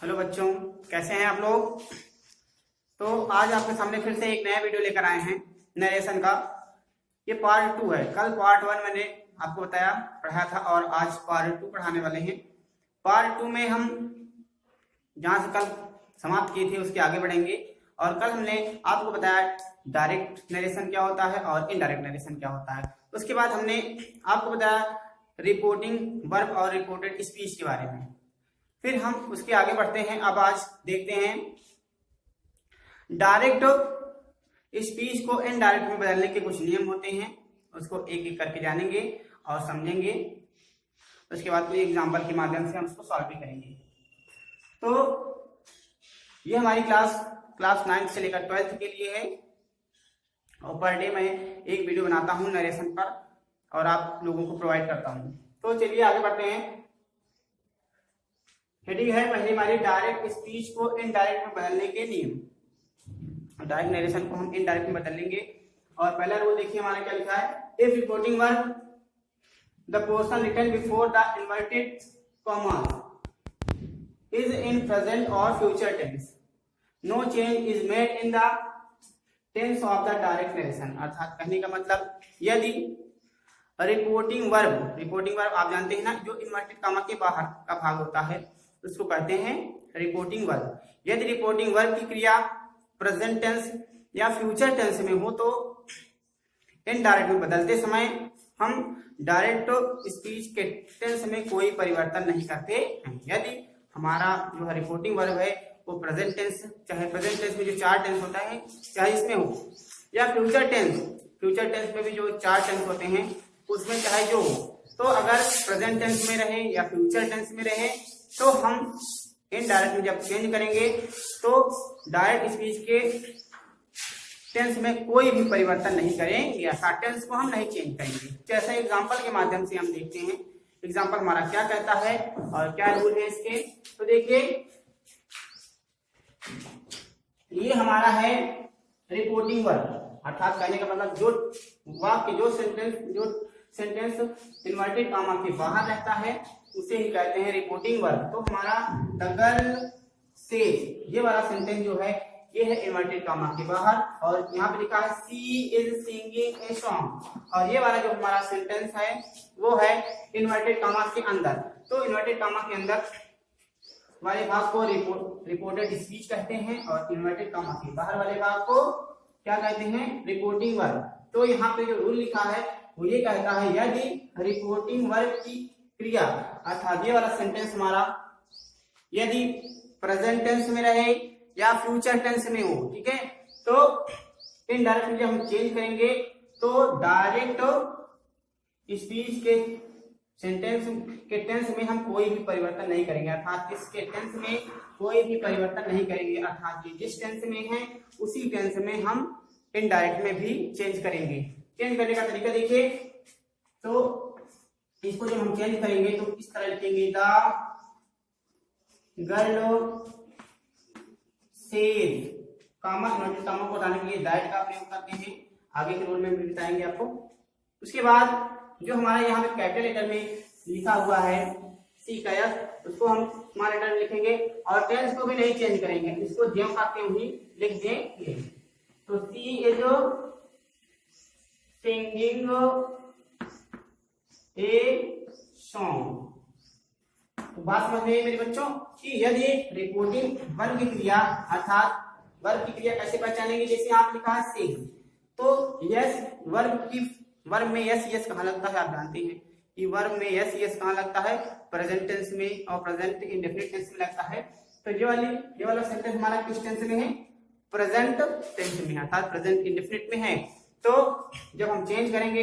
Hello बच्चों, कैसे हैं आप लोग। तो आज आपके सामने फिर से एक नया वीडियो लेकर आए हैं नरेशन का। ये पार्ट 2 है। कल पार्ट 1 मैंने आपको बताया पढ़ाया था और आज पार्ट 2 पढ़ाने वाले हैं। पार्ट 2 में हम जहां से कल समाप्त किए थे उसके आगे बढ़ेंगे। और कल हमने आपको बताया डायरेक्ट नरेशन क्या होता है और इनडायरेक्ट नरेशन क्या होता है। उसके बाद हमने आपको बताया रिपोर्टिंग वर्ब और रिपोर्टेड स्पीच के बारे में। फिर हम उसके आगे बढ़ते हैं। अब आज देखते हैं डायरेक्ट स्पीच को इनडायरेक्ट में बदलने के कुछ नियम होते हैं। उसको एक एक करके जानेंगे और समझेंगे। उसके बाद कोई एग्जांपल के माध्यम से हम उसको सॉल्व भी करेंगे। तो ये हमारी क्लास 9 से लेकर 12th के लिए है और पर डे मैं एक वीडियो बनाता हूँ नरेशन पर और आप लोगों को प्रोवाइड करता हूँ। तो चलिए आगे बढ़ते हैं। हेडिंग है पहली हमारी डायरेक्ट स्पीच को इनडायरेक्ट में बदलने के नियम। डायरेक्ट नरेशन को हम इनडायरेक्ट में बदल लेंगे। और पहला रूल देखिए हमारा क्या लिखा है। If reporting verb the portion written before the inverted comma is in present और future tense, no change is made in the tense of the direct narration. अर्थात कहने का मतलब यदि रिपोर्टिंग वर्ब आप जानते हैं ना, जो इन्वर्टेड कॉमा के बाहर का भाग होता है उसको कहते हैं रिपोर्टिंग वर्ब। यदि रिपोर्टिंग वर्ब की क्रिया प्रेजेंट टेंस या फ्यूचर टेंस में हो तो इनडायरेक्ट में बदलते समय हम डायरेक्ट स्पीच के टेंस में कोई परिवर्तन नहीं करते हैं। यदि हमारा जो है रिपोर्टिंग वर्ब है वो प्रेजेंट टेंस, चाहे प्रेजेंट टेंस में जो 4 टेंस होता है चाहे इसमें हो, या फ्यूचर टेंस में भी जो 4 टेंस होते हैं उसमें चाहे जो हो, तो अगर प्रेजेंट टेंस में रहे या फ्यूचर टेंस में रहे तो हम इनडायरेक्ट में जब चेंज करेंगे तो डायरेक्ट स्पीच के टेंस में कोई भी परिवर्तन नहीं करेंगे, अर्थात टेंस को हम नहीं चेंज करेंगे। जैसे एग्जांपल के माध्यम से हम देखते हैं एग्जांपल हमारा क्या कहता है और क्या रूल है इसके। तो देखिए ये हमारा है रिपोर्टिंग वर्ब, अर्थात कहने का मतलब जो वाक्य जो सेंटेंस इन्वर्टेड कॉमा के बाहर रहता है उसे ही कहते हैं रिपोर्टिंग वर्ब। तो हमारा द गर्ल सेज, ये वाला सेंटेंस जो है ये है इन्वर्टेड कॉमा के बाहर और यहाँ पे लिखा है सी इज सिंगिंग ए सॉन्ग, और ये वाला जो हमारा सेंटेंस है वो है इन्वर्टेड कॉमा के अंदर। तो इन्वर्टेड कॉमा के अंदर वाले भाग को रिपोर्टेड स्पीच कहते हैं और इन्वर्टेड कॉमा के बाहर वाले भाग को क्या कहते हैं, रिपोर्टिंग वर्ब। तो यहाँ पे जो रूल लिखा है वो ये कहता है यदि रिपोर्टिंग वर्ब की क्रिया अर्थात ये वाला सेंटेंस हमारा यदि प्रेजेंट टेंस में रहे या फ्यूचर टेंस में हो, ठीक है, तो इनडायरेक्ट जब हम चेंज करेंगे तो डायरेक्ट स्पीच के सेंटेंस के टेंस में हम कोई भी परिवर्तन नहीं करेंगे, अर्थात इसके टेंस में कोई भी परिवर्तन नहीं करेंगे, अर्थात ये जिस टेंस में है उसी टेंस में हम इनडायरेक्ट में भी चेंज करेंगे। चेंज करने का तरीका देखिए, तो इसको जब हम चेंज करेंगे तो इस तरह लिखेंगे the girl says, comma inverted comma को हटाने के लिए दैट का प्रयोग करते हैं, आगे के रूल में भी बताएंगे आपको। उसके बाद जो हमारे यहाँ पे कैपिटल लेटर में लिखा हुआ है सी का एस, उसको हम स्मॉल लेटर में लिखेंगे और टेंस को भी नहीं चेंज करेंगे, इसको ज्यों का त्यों ही लिख देंगे। तो सी इज सिंगिंग ए सॉन्ग। तो बात समझ में मेरे बच्चों कि यदि रिपोर्टिंग वर्ब की क्रिया अर्थात वर्ब की क्रिया कैसे पहचानेंगे, जैसे आप लिखा है सिंग, तो यस वर्ब में यस कहाँ लगता है, आप जानते हैं कि वर्ब में यस कहाँ लगता है, प्रेजेंट टेंस में और प्रेजेंट इंडेफिनिट टेंस में लगता है। तो ये वाला सेंटेंस हमारा किस टेंस में है, प्रेजेंट टेंस में, अर्थात प्रेजेंट इंडेफिनिट में है। तो जब हम चेंज करेंगे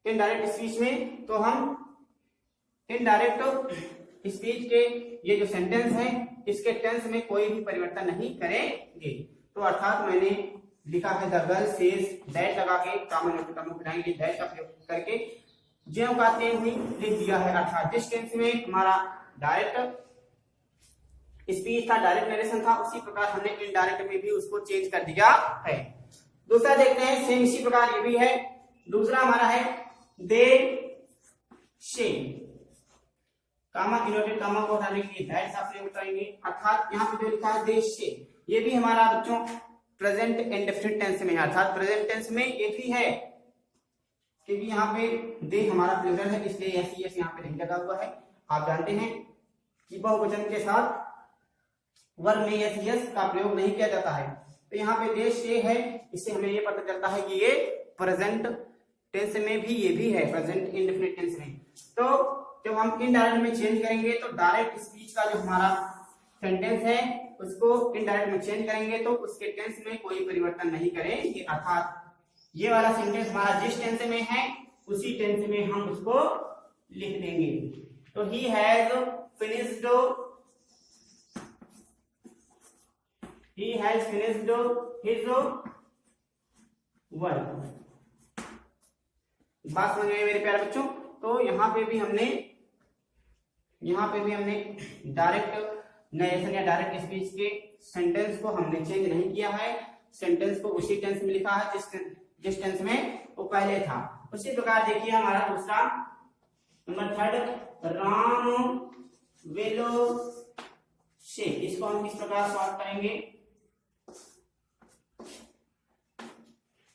इनडायरेक्ट स्पीच में तो हम इनडायरेक्ट स्पीच के ये जो सेंटेंस है इसके टेंस में कोई भी परिवर्तन नहीं करेंगे। तो अर्थात मैंने लिखा है द गर्ल सेज दैट लगा के कॉमन बनाएंगे दैट का प्रयोग करके ज्यों का त्यों ही लिख दिया है, अर्थात जिस टेंस में हमारा डायरेक्ट स्पीच था, डायरेक्ट नरेशन था, उसी प्रकार हमने इनडायरेक्ट में भी उसको चेंज कर दिया है। दूसरा देखते हैं सेम इसी प्रकार ये भी है। दूसरा हमारा है दे से, कामा इनवर्टेड कामा को हटाने के लिए दैट का प्रयोग करेंगे। अर्थात यहाँ पे जो लिखा है देश से, ये भी हमारा बच्चों प्रेजेंट इंडेफिनिट टेंस में है, अर्थात प्रेजेंट टेंस में ये भी है, क्योंकि यहाँ पे दे हमारा प्लूरल है, इसलिए एस एस यहाँ पे नहीं लगा हुआ है। आप जानते हैं कि बहुवचन के साथ वर्ब में एस एस का प्रयोग नहीं किया जाता है, तो यहाँ पे देश से है, इससे हमें ये पता चलता है कि ये प्रेजेंट टेंस में भी ये भी है, प्रेजेंट इंडेफिनिट टेंस में। तो जब हम इनडायरेक्ट में चेंज करेंगे तो डायरेक्ट स्पीच का जो हमारा सेंटेंस है उसको इनडायरेक्ट में चेंज करेंगे तो उसके टेंस में कोई परिवर्तन नहीं करेंगे, अर्थात ये वाला सेंटेंस हमारा जिस टेंस में है उसी टेंस में हम उसको लिख देंगे। तो he has finished his work. बात समझ में मेरे प्यारे बच्चों। तो यहाँ पे भी हमने डायरेक्ट नरेशन या डायरेक्ट स्पीच के सेंटेंस को हमने चेंज नहीं किया है, सेंटेंस को उसी टेंस में लिखा है जिस टेंस में वो पहले था। उसी प्रकार देखिए हमारा दूसरा नंबर थर्ड, राम वेलो से, इसको हम किस प्रकार सॉल्व करेंगे।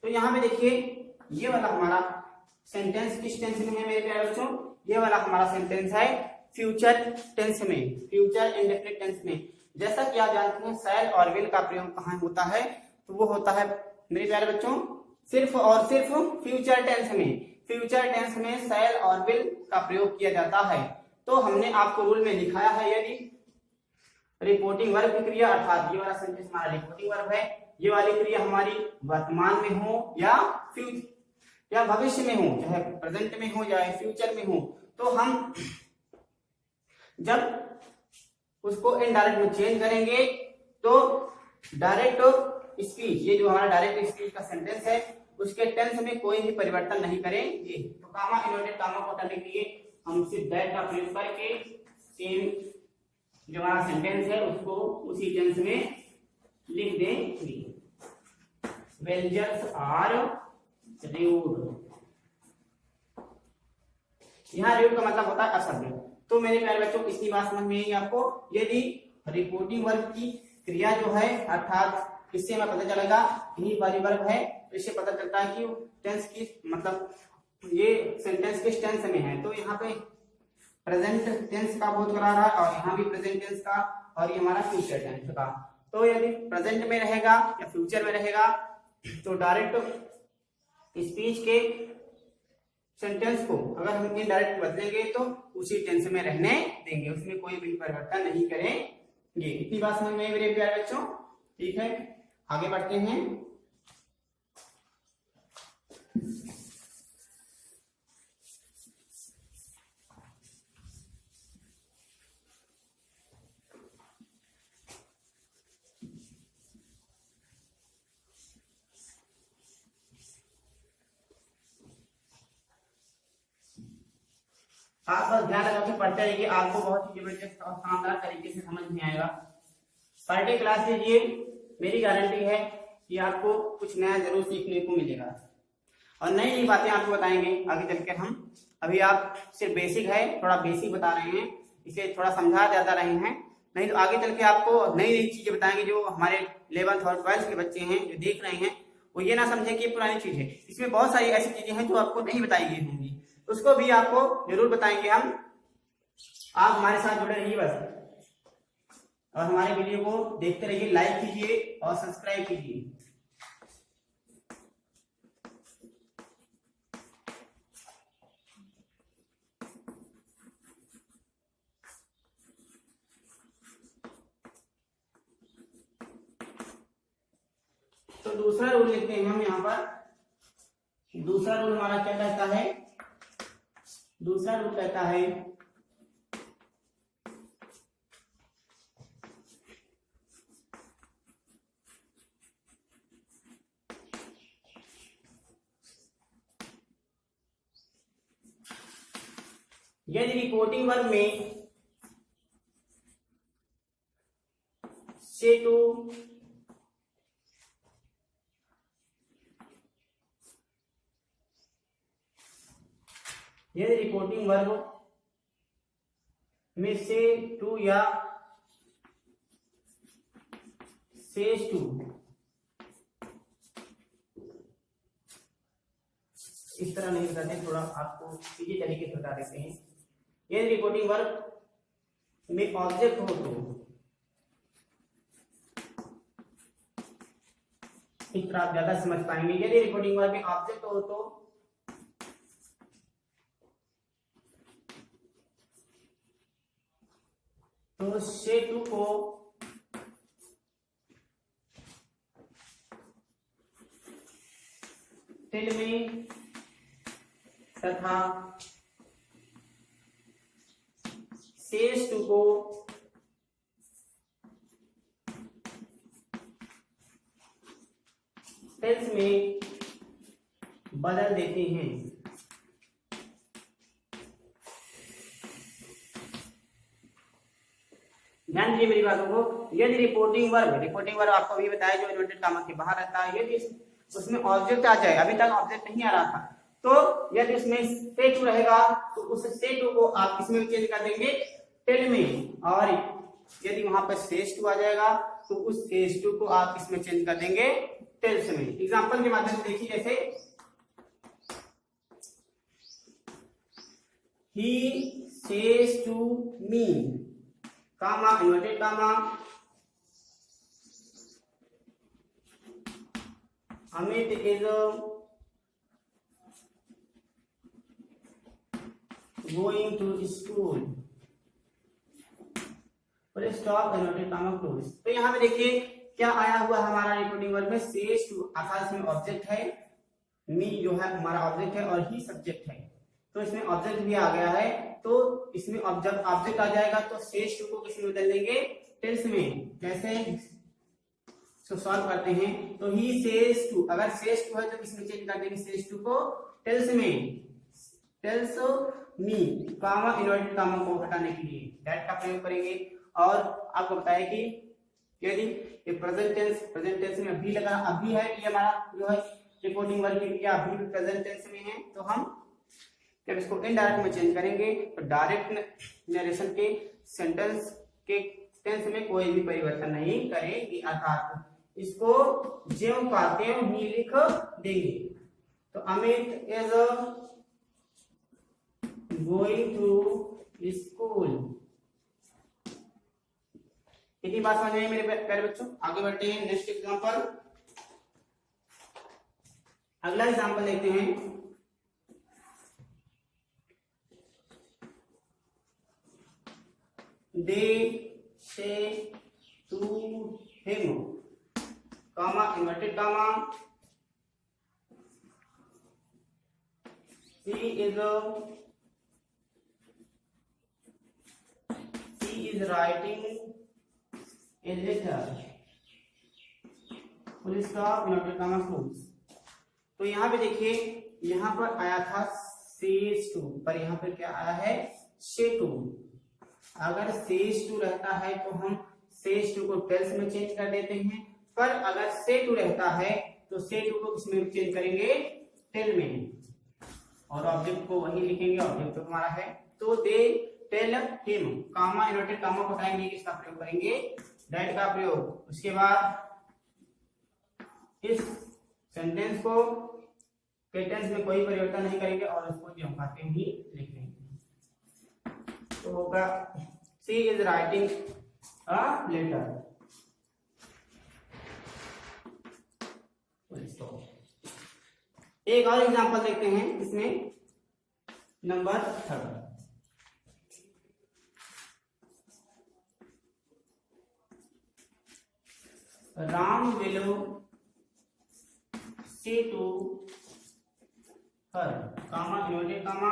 तो यहाँ पे देखिए ये वाला हमारा सेंटेंस किस टेंस में है मेरे प्यारे बच्चों, ये वाला हमारा सेंटेंस है फ्यूचर टेंस में, फ्यूचर इंडेफिनिट टेंस में। जैसा कि आप जानते हैं शैल और विल का प्रयोग कहाँ होता है, तो वो होता है मेरे प्यारे बच्चों सिर्फ और सिर्फ फ्यूचर टेंस में। फ्यूचर टेंस में शैल और विल का प्रयोग किया जाता है। तो हमने आपको रूल में दिखाया है, यदि रिपोर्टिंग वर्ब की क्रिया, अर्थात ये वाला सेंटेंस हमारा रिपोर्टिंग वर्ब है, ये वाली क्रिया हमारी वर्तमान में हो या भविष्य में हो, चाहे प्रेजेंट में हो या फ्यूचर में हो, तो हम जब उसको इनडायरेक्ट में चेंज करेंगे तो डायरेक्ट स्पीच, ये जो हमारा डायरेक्ट स्पीच का सेंटेंस है उसके टेंस में कोई भी परिवर्तन नहीं करेंगे। तो कामा इनवर्टेड कामा को हटाने के लिए हम सिर्फ दैट का प्रयोग करके सेम जो हमारा सेंटेंस है उसको उसी टेंस में लिख देंगे। वेलजर्स आर रूड, यहाँ रूड का मतलब होता है असभ्य। तो मेरे प्यारे बच्चों इतनी बात समझ में आई आपको। यदि रिपोर्टिंग वर्ब की क्रिया जो है, अर्थात इससे हमें पता चलेगा यही वाली वर्ब है, तो इससे पता चलता है कि टेंस की मतलब ये सेंटेंस किस टेंस में है। तो यहाँ पे प्रेजेंट टेंस का बोध करा रहा है और यहाँ भी प्रेजेंट टेंस का, और ये हमारा फ्यूचर टेंस का। तो यदि प्रेजेंट में रहेगा या फ्यूचर में रहेगा तो डायरेक्ट स्पीच के सेंटेंस को अगर हम इनडायरेक्ट बदलेंगे तो उसी टेंस में रहने देंगे, उसमें कोई भी परिवर्तन नहीं करेंगे। इतनी बात समझ में मेरे प्यारे बच्चों, ठीक है आगे बढ़ते हैं। आप बस ध्यान रखकर पढ़ते रहिए, आपको बहुत ही जबरदस्त और शानदार तरीके से समझ में आएगा। पर डे क्लास लीजिए, मेरी गारंटी है कि आपको कुछ नया जरूर सीखने को मिलेगा और नई नई बातें आपको बताएंगे आगे चलकर। हम अभी आप सिर्फ बेसिक है, थोड़ा बेसिक बता रहे हैं, इसे थोड़ा समझा ज्यादा रहे हैं, नहीं तो आगे चल के आपको नई नई चीजें बताएंगे जो हमारे 11th और 12th के बच्चे हैं जो देख रहे हैं वो ये ना समझे कि पुरानी चीज है। इसमें बहुत सारी ऐसी चीजें हैं जो आपको नहीं बताई गई होंगी, उसको भी आपको जरूर बताएंगे हम। आप हमारे साथ जुड़े रहिए बस, और हमारे वीडियो को देखते रहिए, लाइक कीजिए और सब्सक्राइब कीजिए। तो दूसरा रूल लिखते हैं हम यहाँ पर। दूसरा रूल हमारा क्या कहता है, दूसरा रूल कहता है यदि रिपोर्टिंग वर्ब में से टू यदि रिपोर्टिंग वर्ब में से टू या सेज टू इस तरह नहीं बताते, थोड़ा आपको सीधे तरीके से बता देते हैं। यदि रिपोर्टिंग वर्ब में ऑब्जेक्ट हो तो इस तरह आप ज्यादा समझ पाएंगे। यदि रिपोर्टिंग वर्ब में ऑब्जेक्ट हो तो से टू को टेल में तथा सेज टू को टेल्स में बदल देते हैं। ध्यान दीजिए मेरी बातों को। यदि रिपोर्टिंग वर्ब आपको अभी बताया जो इन्वर्टेड कॉमा के बाहर रहता है, यदि उसमें ऑब्जेक्ट आ जाए, अभी तक ऑब्जेक्ट नहीं आ रहा था, तो यदि उसमें से टू रहेगा तो उस से टू को आप किसमें चेंज कर देंगे, टेल में, और यदि वहां पर सेज टू आ जाएगा तो उस सेज टू को आप किसमें चेंज कर देंगे, टेल्स में। एग्जांपल के माध्यम से देखिए, जैसे ही says to me, comma inverted comma, Amit is going to school, stop inverted comma close. तो यहाँ पे देखिए क्या आया हुआ हमारा रिपोर्टिंग वर्ब में, सेज टू अर्थात इसमें ऑब्जेक्ट है, मी जो है हमारा ऑब्जेक्ट है और ही सब्जेक्ट है, तो इसमें ऑब्जेक्ट भी आ गया है। तो इसमें ऑब्जेक्ट आ जाएगा तो सेज टू को किसमें बदल देंगे, टेल्स में। कैसे तो सॉल्व करते हैं। तो ही सेज टू, अगर सेज टू है तो किसमें चेंज कर देंगे, सेज टू को टेल्स में, tells me, comma inverted comma को हटाने के लिए दैट का प्रयोग करेंगे। और आपको बताया कि यदि ये प्रेजेंट टेंस में अभी लगा, अभी है, ये हमारा जो है रिपोर्टिंग वर्ब या अभी प्रेजेंट टेंस में है, तो हम जब इसको इनडायरेक्ट में चेंज करेंगे तो डायरेक्ट नरेशन के सेंटेंस के टेंस में कोई भी परिवर्तन नहीं करेंगे, अर्थात इसको ज्यों का त्यों ही लिख देंगे। तो Amit is going to school. इतनी बात समझ में मेरे प्यारे बच्चों। आगे बढ़ते हैं नेक्स्ट एग्जांपल। अगला एग्जांपल देखते हैं। They say to him, comma inverted comma, she is writing a letter, full stop inverted comma close। तो यहाँ पे देखिए, यहाँ पर आया था says to, पर यहाँ पर क्या आया है, say to। अगर सेज टू रहता है तो हम सेज टू को टेल्स में चेंज कर देते हैं, पर अगर से टू रहता है तो से टू को किसमें चेंज करेंगे, टेल में, और ऑब्जेक्ट को वही लिखेंगे, ऑब्जेक्ट तो हमारा है। तो they tell him, comma inverted comma को हटाएंगे, इसका प्रयोग करेंगे, दैट का प्रयोग। उसके बाद इस सेंटेंस को टेंस में कोई परिवर्तन नहीं करेंगे और उसको जो कहते ही लिख लेंगे। तो होगा she is writing a letter. एक और एग्जांपल देखते हैं इसमें, number 3। Ram will say to her, comma inverted comma,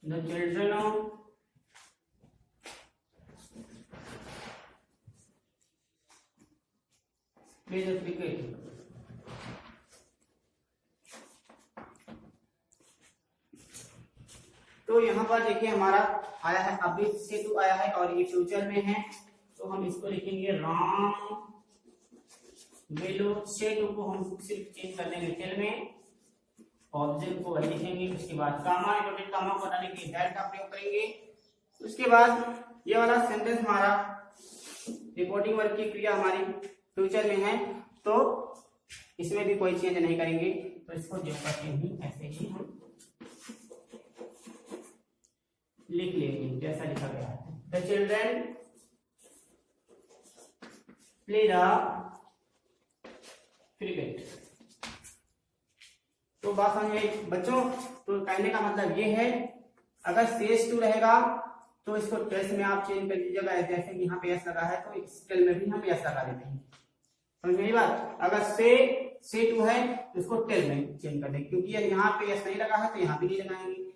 the children play the cricket। तो यहाँ पर देखिए हमारा आया है, अभी से टू आया है और ये फ्यूचर में है, तो हम इसको लिखेंगे राम वैल्यू से टू को हम सिर्फ चेंज कर देंगे टेल में, ऑब्जेक्ट को वही लिखेंगे। उसके बाद कामा इनवर्टेड कामा को हटाने के लिए दैट का प्रयोग करेंगे। उसके बाद ये वाला सेंटेंस हमारा रिपोर्टिंग वर्क की क्रिया हमारी फ्यूचर में है, तो इसमें भी कोई चेंज नहीं करेंगे, तो इसको जो करते ही ऐसे ही हम लिख लेंगे जैसा लिखा गया है। The children play the cricket. तो बात समझ बच्चों, तो कहने का मतलब ये है, अगर सेज टू रहेगा तो इसको टेल्स में आप चेंज कर दीजिएगा। जैसे कि यहाँ पे एस लगा है तो इस टेल में भी हम एस लगा देते हैं। समझ मेरी बात? अगर से टू है तो इसको टेल में चेंज कर दें, क्योंकि यहाँ पे एस नहीं लगा है तो यहाँ भी नहीं लगाएंगे।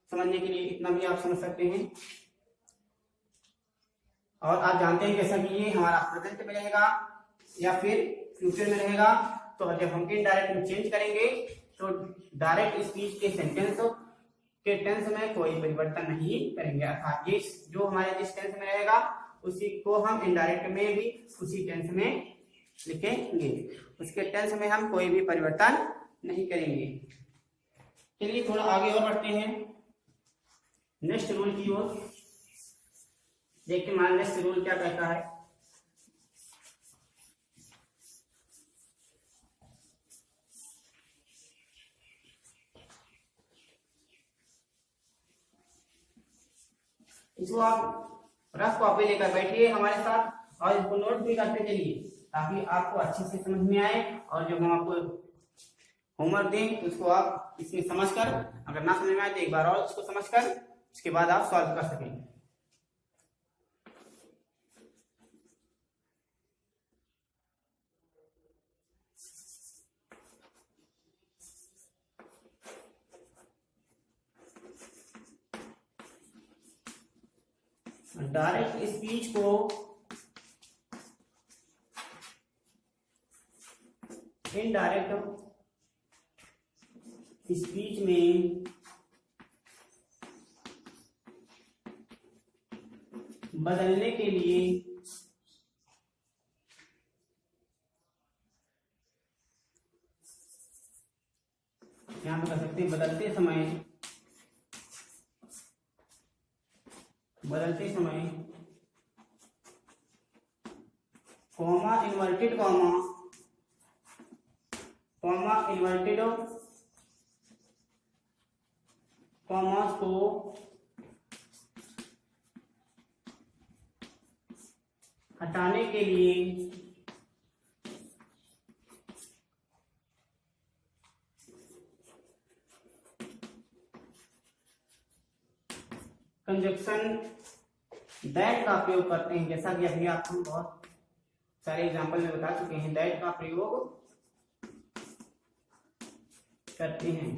समझने के लिए इतना भी आप समझ सकते हैं। और आप जानते हैं जैसा कि ये हमारा प्रेजेंट में रहेगा या फिर फ्यूचर में रहेगा, तो जब हम इनडायरेक्ट में चेंज करेंगे तो डायरेक्ट स्पीच के सेंटेंस के टेंस में कोई परिवर्तन नहीं करेंगे। अर्थात ये जो हमारे जिस टेंस में रहेगा उसी को हम इनडायरेक्ट में भी उसी टेंस में लिखेंगे, उसके टेंस में हम कोई भी परिवर्तन नहीं करेंगे। चलिए थोड़ा आगे और बढ़ते हैं नेक्स्ट रूल की ओर। देखते हैं हमारा नेक्स्ट रूल क्या कहता है। इसको आप रफ कॉपी लेकर बैठिए हमारे साथ और इसको नोट भी करते चलिए, ताकि आपको अच्छे से समझ में आए। और जब हम आपको होमवर्क दें तो उसको आप इसमें समझकर, अगर ना समझ में आए तो एक बार और इसको समझकर उसके बाद आप सॉल्व कर सकें। डायरेक्ट स्पीच को इनडायरेक्ट स्पीच में बदलने के लिए यहां पे कर सकते हैं बदलते समय कॉमा इन्वर्टेड कॉमास को हटाने के लिए कंजक्शन दैट का प्रयोग करते हैं। जैसा कि अभी आपको बहुत सारे एग्जांपल में बता चुके हैं, दैट का प्रयोग करते हैं।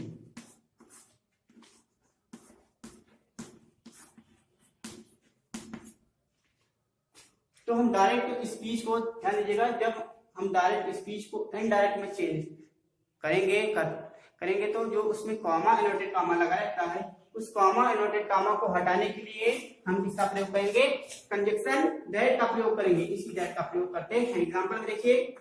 तो हम डायरेक्ट स्पीच को ध्यान दीजिएगा, जब हम डायरेक्ट स्पीच को इनडायरेक्ट में चेंज करेंगे तो जो उसमें कॉमा इनवर्टेड कॉमा लगा रहता है, उस कॉमा इनवर्टेड कॉमा को हटाने के लिए हम किसका प्रयोग करेंगे? कंजक्शन दैट का प्रयोग करेंगे। इसी दैट का प्रयोग करते हैं। एग्जांपल में देखिए,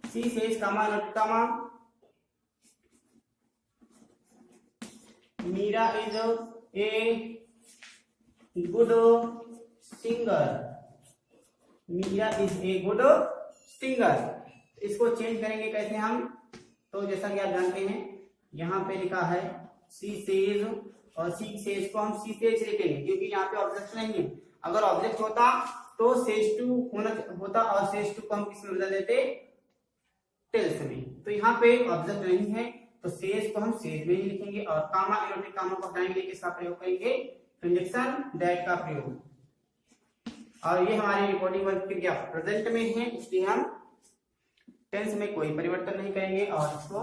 she says comma inverted comma Meera is a good singer. Meera is a good singer. इसको चेंज करेंगे कैसे हम? तो जैसा कि आप जानते हैं यहाँ पे लिखा है सी सेज, और सी सेज को हम सी सेज लिखेंगे क्योंकि यहाँ पे ऑब्जेक्ट नहीं है। अगर ऑब्जेक्ट होता तो सेज टू होता और सेज टू को हम किस में बदल देते? टेल्स में। तो यहाँ पे ऑब्जेक्ट नहीं है तो सेज को हम सेज में ही लिखेंगे, और कामा इनवर्टेड कामा को हटाने के लिए किसका प्रयोग करेंगे? कंजक्शन दैट का प्रयोग। और ये हमारी रिपोर्टिंग वर्क क्रिया प्रेजेंट में है, इसलिए हम टेंस में कोई परिवर्तन नहीं करेंगे और इसको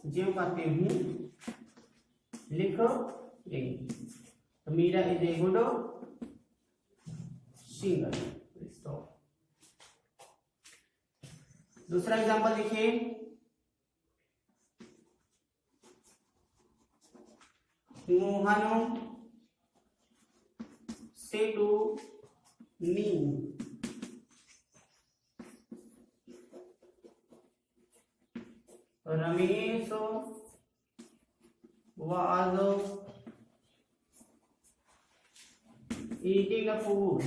जो कहते हैं लिख देंगे। तो Meera is a good singer. दूसरा एग्जांपल देखिए, Mohan said to me, Ramesh was eating a food,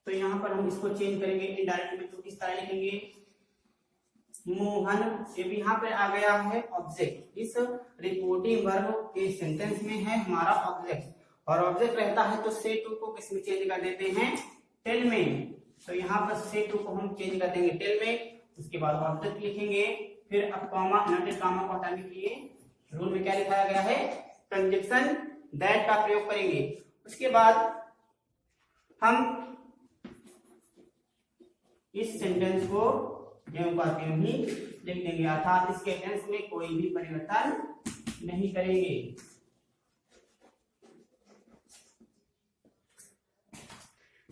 तो यहाँ पर हम इसको चेंज करेंगे इनडायरेक्ट में, तो किस तरह लिखेंगे, मोहन, ये भी यहाँ पे आ गया है ऑब्जेक्ट, इस रिपोर्टिंग वर्ब के सेंटेंस में है हमारा ऑब्जेक्ट, और ऑब्जेक्ट रहता है तो से टू को किस में चेंज कर देते हैं, टेल में, तो यहाँ पर से टू को हम चेंज कर देंगे टेल में, उसके बाद ऑब्जेक्ट लिखेंगे, फिर अब कॉमा, इनवर्टेड कॉमा को हटाने के लिए रूल में क्या लिखाया गया है, कंजक्शन दैट का प्रयोग करेंगे। उसके बाद हम इस सेंटेंस को ज्यों का त्यों ही लिख देंगे, अर्थात इसके टेंस में कोई भी परिवर्तन नहीं करेंगे।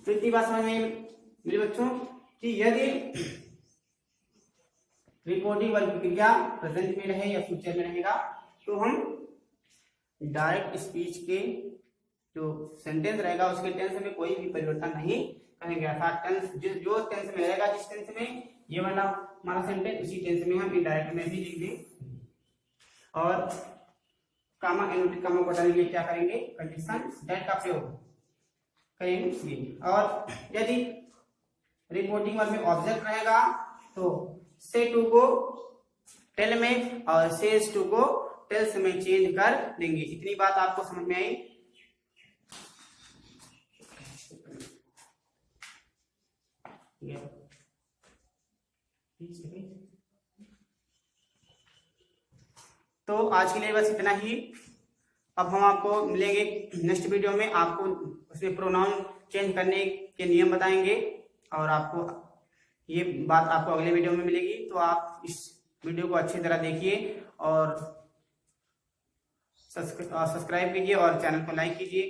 तो इतनी बात समझ में मेरे बच्चों कि यदि रिपोर्टिंग वर्ब की क्रिया प्रेजेंट में रहे या फ्यूचर में रहेगा तो हम डायरेक्ट स्पीच के जो सेंटेंस रहेगा उसके टेंस में कोई भी परिवर्तन नहीं करेंगे, अर्थात टेंस जो टेंस में रहेगा, जिस टेंस में ये वाला हमारा सेंटेंस उसी टेंस में हम इनडायरेक्ट में भी लिख देंगे, और कामा, इनवर्टेड कामा को हटाने के लिए क्या करेंगे, कंडीशन दैट का प्रयोग करेंगे। और यदि रिपोर्टिंग वर्ब में ऑब्जेक्ट रहेगा तो से टू को टेल में और सेज टू को टेल्स में चेंज कर देंगे। इतनी बात आपको समझ में आई? तो आज के लिए बस इतना ही। अब हम आपको मिलेंगे नेक्स्ट वीडियो में, आपको उसमें प्रोनाउन चेंज करने के नियम बताएंगे, और आपको ये बात आपको अगले वीडियो में मिलेगी। तो आप इस वीडियो को अच्छी तरह देखिए और सब्सक्राइब कीजिए और चैनल को लाइक कीजिए।